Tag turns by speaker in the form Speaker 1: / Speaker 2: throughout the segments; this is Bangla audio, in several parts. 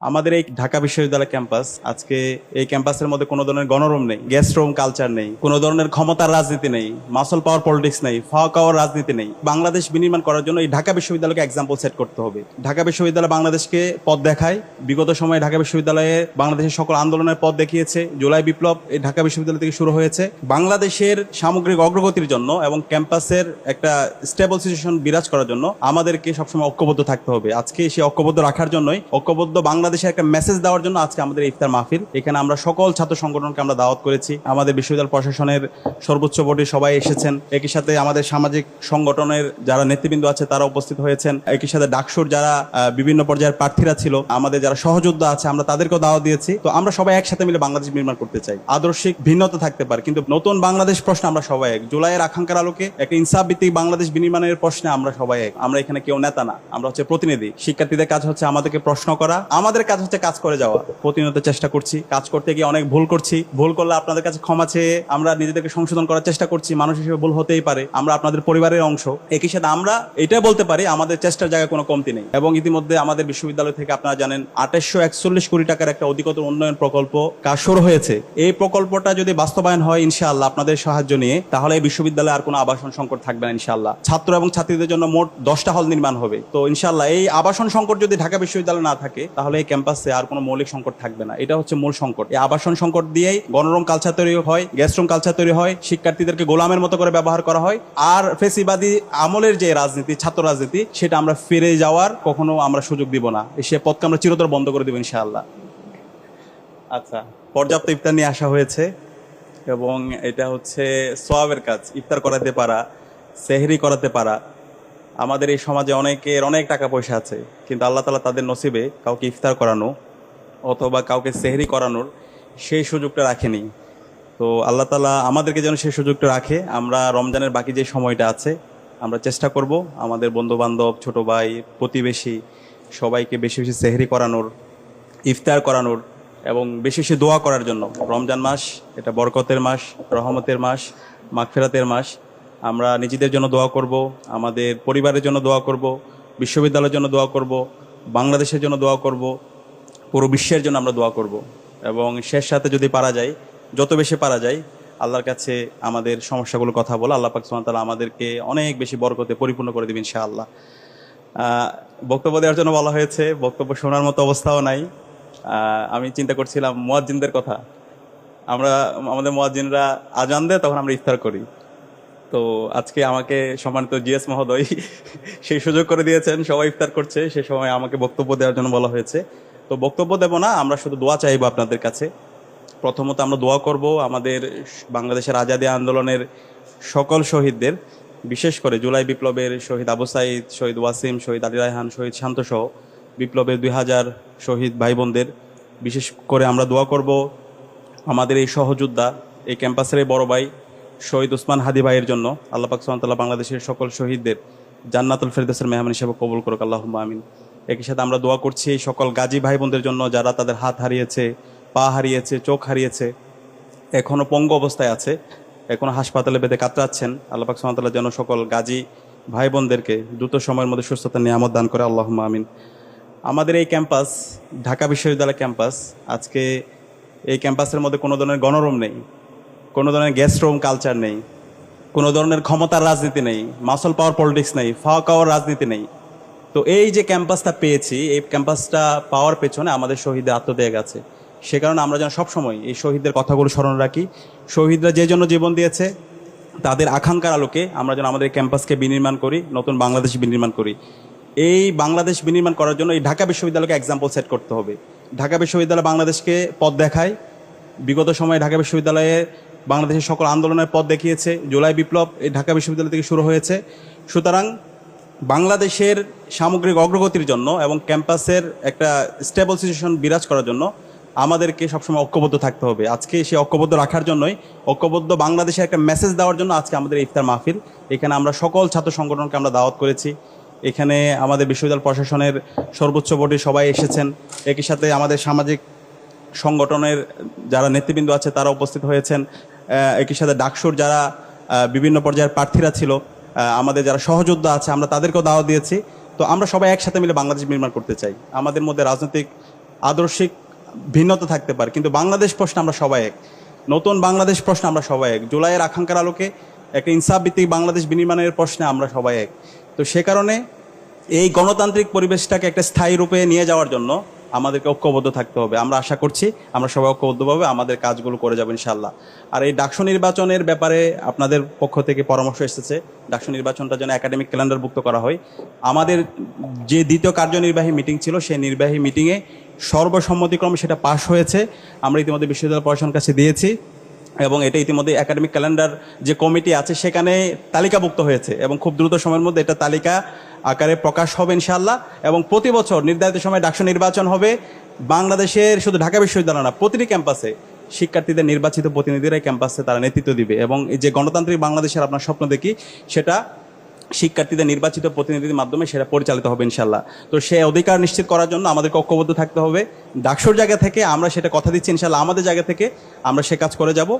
Speaker 1: আমাদের এই ঢাকা বিশ্ববিদ্যালয় ক্যাম্পাস আজকে এই ক্যাম্পাসের মধ্যে কোনো ধরনের গণরুম নেই, গেস্ট রুম কালচার নেই, কোনো ধরনের ক্ষমতার রাজনীতি নেই, মাসল পাওয়ার পলিটিক্স নেই, ফাওয়ার রাজনীতি নেই। বাংলাদেশ বিনির্মাণ করার জন্য এই ঢাকা বিশ্ববিদ্যালয়কে এক্সাম্পল সেট করতে হবে। ঢাকা বিশ্ববিদ্যালয় বাংলাদেশকে পথ দেখায়। বিগত সময়ে ঢাকা বিশ্ববিদ্যালয়ে বাংলাদেশের সকল আন্দোলনের পথ দেখিয়েছে। জুলাই বিপ্লব এই ঢাকা বিশ্ববিদ্যালয় থেকে শুরু হয়েছে। বাংলাদেশের সামগ্রিক অগ্রগতির জন্য এবং ক্যাম্পাসের একটা স্টেবল সিচুয়েশন বিরাজ করার জন্য আমাদেরকে সবসময় ঐক্যবদ্ধ থাকতে হবে। আজকে সেই ঐক্যবদ্ধ রাখার জন্যই, ঐক্যবদ্ধ বাংলাদেশের একটা মেসেজ দেওয়ার জন্য আজকে আমাদের ইফতার মাহফিল। এখানে আমরা সকল ছাত্র সংগঠনকে আমরা দাওয়াত করেছি। আমাদের বিশ্ববিদ্যালয় প্রশাসনের সর্বোচ্চ বডির সবাই এসেছেন। একই সাথে আমাদের সামাজিক সংগঠনের যারা নেতৃবৃন্দ আছে তারা উপস্থিত হয়েছেন। একই সাথে ডাকসুর যারা বিভিন্ন পর্যায়ের প্রার্থীরা ছিল, আমাদের যারা সহযোদ্ধা আছে, আমরা তাদেরকেও দাওয়াত দিয়েছি। তো আমরা সবাই একসাথে মিলে বাংলাদেশ নির্মাণ করতে চাই। আদর্শিক ভিন্নতা থাকতে পারে, কিন্তু নতুন বাংলাদেশ প্রশ্নে আমরা সবাই এক। জুলাইয়ের আকাঙ্ক্ষার আলোকে একটা ইনসাফ ভিত্তিক বাংলাদেশ বিনির্মাণের প্রশ্নে আমরা সবাই এক। আমরা এখানে কেউ নেতা না, আমরা হচ্ছে প্রতিনিধি। শিক্ষার্থীদের কাজ হচ্ছে আমাদেরকে প্রশ্ন করা, আমাদের কাজ হচ্ছে কাজ করে যাওয়া। প্রতিনিয়ত চেষ্টা করছি, কাজ করতে গিয়ে অনেক ভুল করছি। ভুল করলে আপনাদের কাছে ক্ষমা চেয়ে আমরা নিজেদেরকে সংশোধন করার চেষ্টা করছি। মানুষ হিসেবে ভুল হতেই পারে, আমরা আপনাদের পরিবারের অংশ। একই সাথে আমরা এটাই বলতে পারি আমাদের চেষ্টার জায়গায় কোনো কমতি নেই। এবং ইতিমধ্যে আমাদের বিশ্ববিদ্যালয় থেকে আপনারা জানেন 2841 কোটি টাকার একটা অধিকতর উন্নয়ন প্রকল্প কাজ শুরু হয়েছে। এই প্রকল্পটা যদি বাস্তবায়ন হয় ইনশাআল্লাহ আপনাদের সাহায্য নিয়ে, তাহলে এই বিশ্ববিদ্যালয়ে আর কোনো আবাসন সংকট থাকবে না ইনশাআল্লাহ। ছাত্র এবং ছাত্রীদের জন্য মোট 10টা হল নির্মাণ হবে। তো ইনশাআল্লাহ এই আবাসন সংকট যদি ঢাকা বিশ্ববিদ্যালয় না থাকে, তাহলে এই ক্যাম্পাসে আর কোনো মৌলিক সংকট থাকবে না। এটা হচ্ছে মূল সংকট। এই আবাসন সংকট দিয়েই গণরুম কালচার তৈরি হয়, গেস্ট রুম কালচার তৈরি হয়, শিক্ষার্থীদেরকে গোলামের মতো করে ব্যবহার করা হয়। আর ফেসিবাদী আমলের যে রাজনীতি, ছাত্র রাজনীতি, সেটা আমরা ফিরে যাওয়ার কখনো আমরা সুযোগ দিব না। সে পথকে আমরা চিরতর বন্ধ করে দেবো ইনশাআল্লাহ। আচ্ছা, পর্যাপ্ত ইফতার নিয়ে আসা হয়েছে এবং এটা হচ্ছে সওয়াবের কাজ। ইফতার করাতে পারা, সেহরি করাতে পারা। আমাদের এই সমাজে অনেকের অনেক টাকা পয়সা আছে, কিন্তু আল্লাহ তাআলা তাদের নসিবে কাউকে ইফতার করানো অথবা কাউকে সেহরি করানোর সেই সুযোগটা রাখেনি। তো আল্লাহ তাআলা আমাদেরকে যেন সেই সুযোগটা রাখে। আমরা রমজানের বাকি যে সময়টা আছে আমরা চেষ্টা করব আমাদের বন্ধু বান্ধব, ছোট ভাই, প্রতিবেশী সবাইকে বেশি বেশি সেহরি করানোর, ইফতার করানোর এবং বেশি বেশি দোয়া করার জন্য। রমজান মাস এটা বরকতের মাস, রহমতের মাস, মাগফিরাতের মাস। আমরা নিজেদের জন্য দোয়া করব, আমাদের পরিবারের জন্য দোয়া করব, বিশ্ববিদ্যালয়ের জন্য দোয়া করব, বাংলাদেশের জন্য দোয়া করব, পুরো বিশ্বের জন্য আমরা দোয়া করব। এবং শেষ সাথে যদি পারা যায়, যত বেশি পারা যায় আল্লাহর কাছে আমাদের সমস্যাগুলো কথা বলে, আল্লাহ পাক সুবহানাহু ওয়া তাআলা আমাদেরকে অনেক বেশি বরকতে পরিপূর্ণ করে দেবেন ইনশাআল্লাহ। বক্তব্য দেওয়ার জন্য বলা হয়েছে, বক্তব্য শোনার মতো অবস্থাও নাই। আমি চিন্তা করছিলাম মুয়াজ্জিনদের কথা। আমাদের মুয়াজ্জিনরা আজান দেয়, তখন আমরা ইফতার করি। তো আজকে আমাকে সম্মানিত জিএস মহোদয় সেই সুযোগ করে দিয়েছেন, সবাই ইফতার করছে, সে সময় আমাকে বক্তব্য দেওয়ার জন্য বলা হয়েছে। তো বক্তব্য দেব না, আমরা শুধু দোয়া চাইবো আপনাদের কাছে। প্রথমত আমরা দোয়া করব আমাদের বাংলাদেশের আজাদী আন্দোলনের সকল শহীদদের, বিশেষ করে জুলাই বিপ্লবের শহীদ আবু সাঈদ, শহীদ ওয়াসিম, শহীদ আলী রায়হান, শহীদ শান্ত সহ বিপ্লবের 2000 শহীদ ভাই বোনদের। বিশেষ করে আমরা দোয়া করব আমাদের এই সহযোদ্ধা, এই ক্যাম্পাসের এই বড় ভাই শহীদ উসমান হাদি ভাইয়ের জন্য। আল্লাহ পাক সুবহানাহু ওয়া তাআলা বাংলাদেশের সকল শহীদদের জান্নাতুল ফেরদৌসের মেহমান হিসেবে কবুল করুক, আল্লাহুম্মা আমিন। একই সাথে আমরা দোয়া করছি এই সকল গাজী ভাই বোনদের জন্য, যারা তাদের হাত হারিয়েছে, পা হারিয়েছে, চোখ হারিয়েছে, এখনো পঙ্গু অবস্থায় আছে, এখনো হাসপাতালে বেঁধে কাতরাচ্ছেন। আল্লাহ পাক সুবহানাহু ওয়া তাআলা যেন সকল গাজী ভাই বোনদেরকে দ্রুত সময়ের মধ্যে সুস্থতার নিয়ামত দান করে, আল্লাহুম্মা আমিন। আমাদের এই ক্যাম্পাস ঢাকা বিশ্ববিদ্যালয় ক্যাম্পাস আজকে এই ক্যাম্পাসের মধ্যে কোনো ধরনের গণরুম নেই, কোনো ধরনের গেস্ট রুম কালচার নেই, কোনো ধরনের ক্ষমতার রাজনীতি নেই, মাসল পাওয়ার পলিটিক্স নেই, ফাওয়ার রাজনীতি নেই। তো এই যে ক্যাম্পাসটা পেয়েছি, এই ক্যাম্পাসটা পাওয়ার পেছনে আমাদের শহীদের আত্মত্যাগ আছে। সে কারণে আমরা যেন সবসময় এই শহীদদের কথাগুলো স্মরণ রাখি। শহীদরা যে জন্য জীবন দিয়েছে, তাদের আকাঙ্ক্ষার আলোকে আমরা যেন আমাদের ক্যাম্পাসকে বিনির্মাণ করি, নতুন বাংলাদেশ বিনির্মাণ করি। এই বাংলাদেশ বিনির্মাণ করার জন্য এই ঢাকা বিশ্ববিদ্যালয়কে এক্সাম্পল সেট করতে হবে। ঢাকা বিশ্ববিদ্যালয় বাংলাদেশকে পথ দেখায়। বিগত সময়ে ঢাকা বিশ্ববিদ্যালয়ে বাংলাদেশের সকল আন্দোলনের পথ দেখিয়েছে। জুলাই বিপ্লব এই ঢাকা বিশ্ববিদ্যালয় থেকে শুরু হয়েছে। সুতরাং বাংলাদেশের সামগ্রিক অগ্রগতির জন্য এবং ক্যাম্পাসের একটা স্টেবল সিচুয়েশন বিরাজ করার জন্য আমাদেরকে সবসময় ঐক্যবদ্ধ থাকতে হবে। আজকে সেই ঐক্যবদ্ধ রাখার জন্যই, ঐক্যবদ্ধ বাংলাদেশের একটা মেসেজ দেওয়ার জন্য আজকে আমাদের ইফতার মাহফিল। এখানে আমরা সকল ছাত্র সংগঠনকে আমরা দাওয়াত করেছি। এখানে আমাদের বিশ্ববিদ্যালয় প্রশাসনের সর্বোচ্চ বডির সবাই এসেছেন। একই সাথে আমাদের সামাজিক সংগঠনের যারা নেতৃবৃন্দ আছে তারা উপস্থিত হয়েছেন। একই সাথে ডাকসুর যারা বিভিন্ন পর্যায়ের প্রার্থীরা ছিল, আমাদের যারা সহযোদ্ধা আছে, আমরা তাদেরকেও দাওয়াত দিয়েছি। তো আমরা সবাই একসাথে মিলে বাংলাদেশ নির্মাণ করতে চাই। আমাদের মধ্যে রাজনৈতিক আদর্শিক ভিন্নতা থাকতে পারে, কিন্তু বাংলাদেশ প্রশ্নে আমরা সবাই এক। নতুন বাংলাদেশ প্রশ্নে আমরা সবাই এক। জুলাইয়ের আকাঙ্ক্ষার আলোকে একটা ইনসাফ ভিত্তিক বাংলাদেশ বিনির্মাণের প্রশ্নে আমরা সবাই এক। তো সে কারণে এই গণতান্ত্রিক পরিবেশটাকে একটা স্থায়ী রূপে নিয়ে যাওয়ার জন্য আমাদেরকে ঐক্যবদ্ধ থাকতে হবে। আমরা আশা করছি আমরা সবাই ঐক্যবদ্ধভাবে আমাদের কাজগুলো করে যাবো ইনশাল্লাহ। আর এই ডাকসু নির্বাচনের ব্যাপারে আপনাদের পক্ষ থেকে পরামর্শ এসেছে, ডাকসু নির্বাচনটা যেন একাডেমিক ক্যালেন্ডারভুক্ত করা হয়। আমাদের যে দ্বিতীয় কার্যনির্বাহী মিটিং ছিল, সেই নির্বাহী মিটিংয়ে সর্বসম্মতিক্রমে সেটা পাশ হয়েছে। আমরা ইতিমধ্যে বিশ্ববিদ্যালয় প্রশাসনের কাছে দিয়েছি এবং এটা ইতিমধ্যে একাডেমিক ক্যালেন্ডার যে কমিটি আছে সেখানে তালিকাভুক্ত হয়েছে এবং খুব দ্রুত সময়ের মধ্যে এটা তালিকা আকারে প্রকাশ হবে ইনশাআল্লাহ। এবং প্রতি বছর নির্ধারিত সময়ে ডাকসু নির্বাচন হবে। বাংলাদেশের শুধু ঢাকা বিশ্ববিদ্যালয় না, প্রতিটি ক্যাম্পাসে শিক্ষার্থীদের নির্বাচিত প্রতিনিধিরা ক্যাম্পাসে তারা নেতৃত্ব দিবে এবং এই যে গণতান্ত্রিক বাংলাদেশের আপনার স্বপ্ন দেখি, সেটা শিক্ষার্থীদের নির্বাচিত প্রতিনিধির মাধ্যমে সেটা পরিচালিত হবে ইনশাল্লাহ। তো সে অধিকার নিশ্চিত করার জন্য আমাদেরকে ঐক্যবদ্ধ থাকতে হবে। ডাকসুর জায়গা থেকে আমরা সেটা কথা দিচ্ছি ইনশাল্লাহ, আমাদের জায়গা থেকে আমরা সে কাজ করে যাব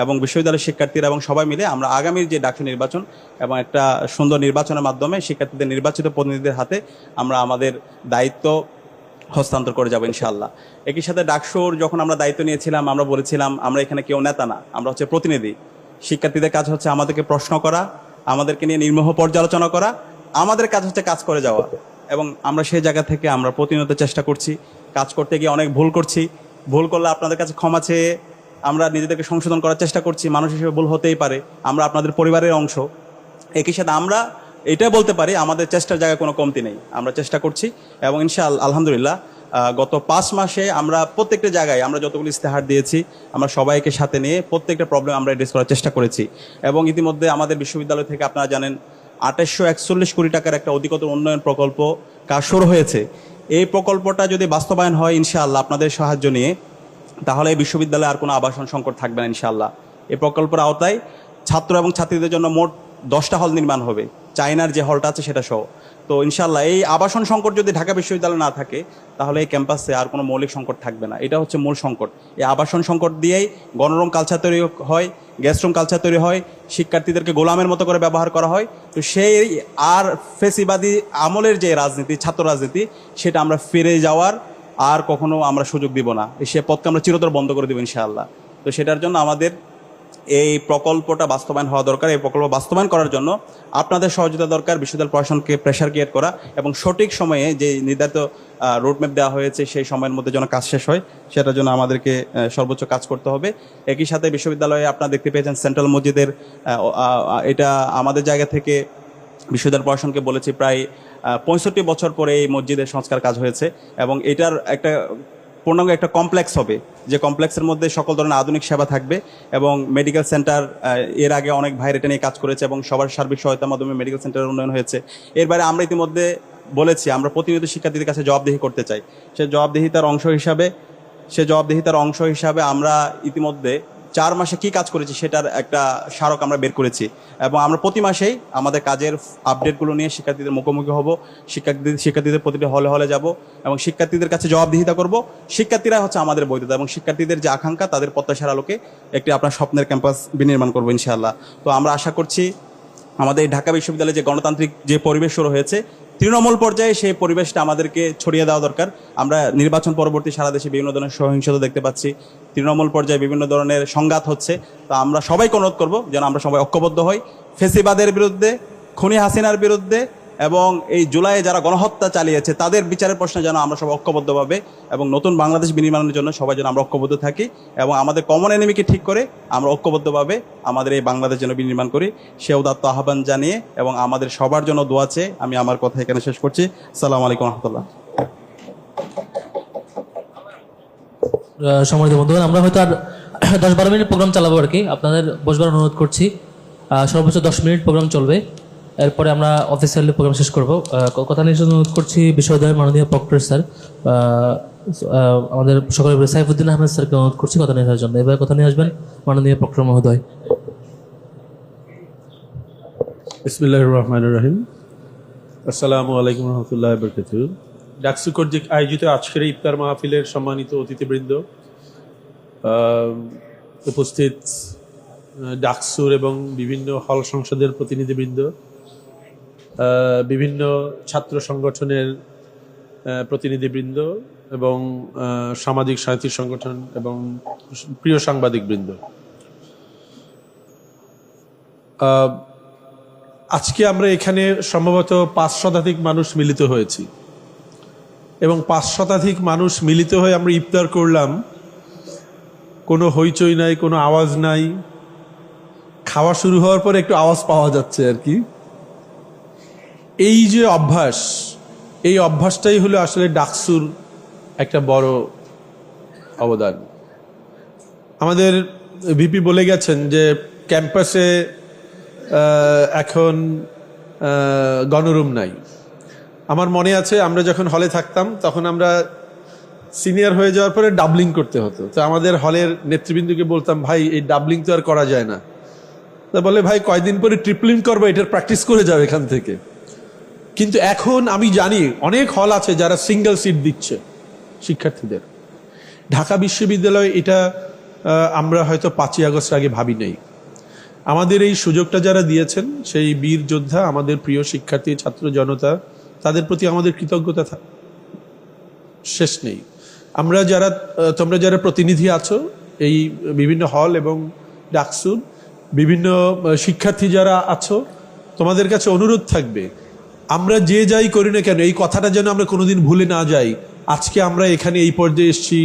Speaker 1: এবং বিশ্ববিদ্যালয়ের শিক্ষার্থীরা এবং সবাই মিলে আমরা আগামীর যে ডাকসু নির্বাচন এবং একটা সুন্দর নির্বাচনের মাধ্যমে শিক্ষার্থীদের নির্বাচিত প্রতিনিধিদের হাতে আমরা আমাদের দায়িত্ব হস্তান্তর করে যাবো ইনশাআল্লাহ। একই সাথে ডাকসুর যখন আমরা দায়িত্ব নিয়েছিলাম, আমরা বলেছিলাম আমরা এখানে কেউ নেতা না, আমরা হচ্ছে প্রতিনিধি। শিক্ষার্থীদের কাজ হচ্ছে আমাদেরকে প্রশ্ন করা, আমাদেরকে নিয়ে নির্মোহ পর্যালোচনা করা, আমাদের কাজ হচ্ছে কাজ করে যাওয়া। এবং আমরা সেই জায়গা থেকে আমরা প্রতিনিয়ত চেষ্টা করছি, কাজ করতে গিয়ে অনেক ভুল করছি। ভুল করলে আপনাদের কাছে ক্ষমা চেয়ে আমরা নিজেদেরকে সংশোধন করার চেষ্টা করছি। মানুষ হিসেবে ভুল হতেই পারে, আমরা আপনাদের পরিবারের অংশ। একই সাথে আমরা এটা বলতে পারি আমাদের চেষ্টার জায়গায় কোনো কমতি নেই, আমরা চেষ্টা করছি। এবং ইনশাআল্লাহ আলহামদুলিল্লাহ গত 5 মাসে আমরা প্রত্যেকটা জায়গায় আমরা যতগুলো ইস্তেহার দিয়েছি, আমরা সবাইকে সাথে নিয়ে প্রত্যেকটা প্রবলেম আমরা অ্যাড্রেস করার চেষ্টা করেছি। এবং ইতিমধ্যে আমাদের বিশ্ববিদ্যালয় থেকে আপনারা জানেন 2841 কোটি টাকার একটা অধিকতর উন্নয়ন প্রকল্প কাজ শুরু হয়েছে। এই প্রকল্পটা যদি বাস্তবায়ন হয় ইনশাআল্লাহ আপনাদের সাহায্য নিয়ে, তাহলে এই বিশ্ববিদ্যালয়ে আর কোনো আবাসন সংকট থাকবে না ইনশাআল্লাহ। এই প্রকল্পের আওতায় ছাত্র এবং ছাত্রীদের জন্য মোট 10টা হল নির্মাণ হবে, চায়নার যে হলটা আছে সেটা সহ। তো ইনশাআল্লাহ এই আবাসন সংকট যদি ঢাকা বিশ্ববিদ্যালয়ে না থাকে, তাহলে এই ক্যাম্পাসে আর কোনো মৌলিক সংকট থাকবে না। এটা হচ্ছে মূল সংকট। এই আবাসন সংকট দিয়েই গণরুম কালচার তৈরি হয়, গেস্টরুম কালচার তৈরি হয়, শিক্ষার্থীদেরকে গোলামের মতো করে ব্যবহার করা হয়। তো সেই আর ফেসিবাদী আমলের যে রাজনীতি, ছাত্র রাজনীতি, সেটা আমরা ফিরে যাওয়ার আর কখনো আমরা সুযোগ দিব না। সে পথকে আমরা চিরতর বন্ধ করে দেবো ইনশাআল্লাহ। তো সেটার জন্য আমাদের এই প্রকল্পটা বাস্তবায়ন হওয়া দরকার। এই প্রকল্প বাস্তবায়ন করার জন্য আপনাদের সহযোগিতা দরকার, বিশ্ববিদ্যালয় প্রশাসনকে প্রেশার ক্রিয়েট করা এবং সঠিক সময়ে যে নির্ধারিত রোডম্যাপ দেওয়া হয়েছে সেই সময়ের মধ্যে যেন কাজ শেষ হয়, সেটার জন্য আমাদেরকে সর্বোচ্চ কাজ করতে হবে। একই সাথে বিশ্ববিদ্যালয়ে আপনারা দেখতে পেয়েছেন সেন্ট্রাল মসজিদের, এটা আমাদের জায়গা থেকে বিশ্ববিদ্যালয় প্রশাসনকে বলেছি প্রায় 65 বছর পরে এই মসজিদের সংস্কার কাজ হয়েছে এবং এটার একটা পূর্ণাঙ্গ একটা কমপ্লেক্স হবে, যে কমপ্লেক্সের মধ্যে সকল ধরনের আধুনিক সেবা থাকবে এবং মেডিকেল সেন্টার, এর আগে অনেক ভাই এটা নিয়ে কাজ করেছে এবং সবার সার্বিক সহায়তার মাধ্যমে মেডিকেল সেন্টারের উন্নয়ন হয়েছে। এর বাইরে আমরা ইতিমধ্যে বলেছি আমরা প্রতিনিয়ত শিক্ষার্থীদের কাছে জবাবদিহি করতে চাই। সে জবাবদিহিতার অংশ হিসাবে আমরা ইতিমধ্যে 4 মাসে কি কাজ করেছি সেটার একটা স্মারক আমরা বের করেছি এবং আমরা প্রতি মাসেই আমাদের কাজের আপডেটগুলো নিয়ে শিক্ষার্থীদের মুখোমুখি হব, শিক্ষার্থীদের প্রতিটি হলে হলে যাব এবং শিক্ষার্থীদের কাছে জবাবদিহিতা করব। শিক্ষার্থীরা হচ্ছে আমাদের বৈধতা এবং শিক্ষার্থীদের যে আকাঙ্ক্ষা, তাদের প্রত্যাশার আলোকে একটি আপনার স্বপ্নের ক্যাম্পাস বিনির্মাণ করবো ইনশাআল্লাহ। তো আমরা আশা করছি আমাদের ঢাকা বিশ্ববিদ্যালয়ে যে গণতান্ত্রিক যে পরিবেশ শুরু হয়েছে, তৃণমূল পর্যায়ে সেই পরিবেশটা আমাদেরকে ছড়িয়ে দেওয়া দরকার। আমরা নির্বাচন পরবর্তী সারা দেশে বিভিন্ন ধরনের সহিংসতা দেখতে পাচ্ছি, তৃণমূল পর্যায়ে বিভিন্ন ধরনের সংঘাত হচ্ছে। তো আমরা সবাইকে অনুরোধ করব যেন আমরা সবাই ঐক্যবদ্ধ হই ফেসিবাদের বিরুদ্ধে, খুনি হাসিনার বিরুদ্ধে এবং এই জুলাইয়ে যারা গণহত্যা চালিয়েছে তাদের বিচারের প্রশ্নে যেন আমরা সবাই ঐক্যবদ্ধভাবে এবং নতুন বাংলাদেশ বিনির্মাণের জন্য সবাই যেন আমরা ঐক্যবদ্ধ থাকি এবং আমাদের কমন এনিমিকে ঠিক করে আমরা ঐক্যবদ্ধভাবে আমাদের এই বাংলাদেশ যেন বিনির্মাণ করি, সে উদাত্ত আহ্বান জানিয়ে এবং আমাদের সবার জন্য দোয়া চেয়ে আমি আমার কথা এখানে শেষ করছি। আসসালামু আলাইকুম রহমতুল্লাহ।
Speaker 2: সম্মানিত বন্ধুগণ, আমরা হয়তো আর 10-12 মিনিট প্রোগ্রাম চালাবো আর কি, আপনাদের বসবার অনুরোধ করছি। সর্বোচ্চ 10 মিনিট প্রোগ্রাম চলবে, এরপরে আমরা অফিসিয়ালি প্রোগ্রাম শেষ করবো। কথা নিয়ে অনুরোধ করছি বিশ্ববিদ্যালয়ের মাননীয় প্রক্টর স্যার, আমাদের সকলের সাইফুদ্দিন আহমেদ স্যারকে অনুরোধ করছি কথা নিয়ে আসার জন্য। এবার কথা নিয়ে আসবেন মাননীয় প্রক্টর মহোদয়।
Speaker 3: বিসমিল্লাহির রহমানির রহিম। আসসালামু আলাইকুম রহমতুল্লাহ বরকাতুহু। ডাকসু কর্তৃক আয়োজিত আজকের ইফতার মাহফিলের সম্মানিত অতিথিবৃন্দ, উপস্থিত ডাকসুর এবং বিভিন্ন হল সংসদের প্রতিনিধিবৃন্দ, বিভিন্ন ছাত্র সংগঠনের প্রতিনিধিবৃন্দ, এবং সামাজিক সাহিত্যিক সংগঠন এবং প্রিয় সাংবাদিক বৃন্দ, আজকে আমরা এখানে সম্ভবত 5 শতাধিক মানুষ মিলিত হয়েছি এবং 5 শতাধিক মানুষ মিলিত হয়ে আমরা ইফতার করলাম। কোনো হইচই নাই, কোনো আওয়াজ নাই, খাওয়া শুরু হওয়ার পরে একটু আওয়াজ পাওয়া যাচ্ছে আর কি। এই যে অভ্যাস, এই অভ্যাসটাই হলো আসলে ডাকসুর একটা বড় অবদান। আমাদের ভিপি বলে গেছেন যে ক্যাম্পাসে এখন গণরুম নাই। আমার মনে আছে আমরা যখন হলে থাকতাম তখন আমরা সিনিয়র হয়ে যাওয়ার পরে ডাবলিং করতে হতো। তো আমাদের হলের নেতৃবৃন্দকে বলতাম, ভাই এই ডাবলিং তো আর করা যায় না। তা বলে, ভাই কয়দিন পরে ট্রিপলিং করবো, এটার প্র্যাকটিস করে যাও এখান থেকে। কিন্তু এখন আমি জানি অনেক হল আছে যারা সিঙ্গেল সিট দিচ্ছে শিক্ষার্থীদের। ঢাকা বিশ্ববিদ্যালয় এটা আমরা হয়তো 5ই আগস্ট আগে ভাবি নাই। আমাদের এই সুযোগটা যারা দিয়েছেন সেই বীর যোদ্ধা, আমাদের প্রিয় শিক্ষার্থী, ছাত্র জনতা, তাদের প্রতি আমাদের কৃতজ্ঞতা শেষ নেই। তোমরা যারা প্রতিনিধি আছো এই বিভিন্ন হল এবং ডাকসুর, বিভিন্ন শিক্ষার্থী যারা আছো, তোমাদের কাছে অনুরোধ থাকবে, আমরা যে যাই করি না কেন এই কথাটা যেন আমরা কোনোদিন ভুলে না যাই। আজকে আমরা এখানে এই পর্যায়ে এসেছি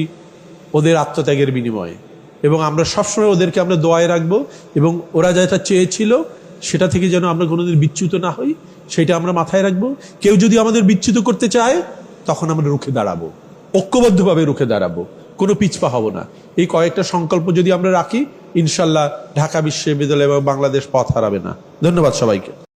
Speaker 3: ওদের আত্মত্যাগের বিনিময়ে, এবং আমরা সবসময় ওদেরকে আমরা দোয়ায় রাখবো এবং ওরা যেটা চেয়েছিল সেটা থেকে যেন আমরা কোনোদিন বিচ্যুত না হই, সেটা আমরা মাথায় রাখবো। কেউ যদি আমাদের বিচ্যুত করতে চায় তখন আমরা রুখে দাঁড়াবো, ঐক্যবদ্ধভাবে রুখে দাঁড়াবো, কোনো পিছপা হব না। এই কয়েকটা সংকল্প যদি আমরা রাখি, ইনশাল্লাহ ঢাকা বিশ্ববিদ্যালয় এবং বাংলাদেশ পথ হারাবে না। ধন্যবাদ সবাইকে।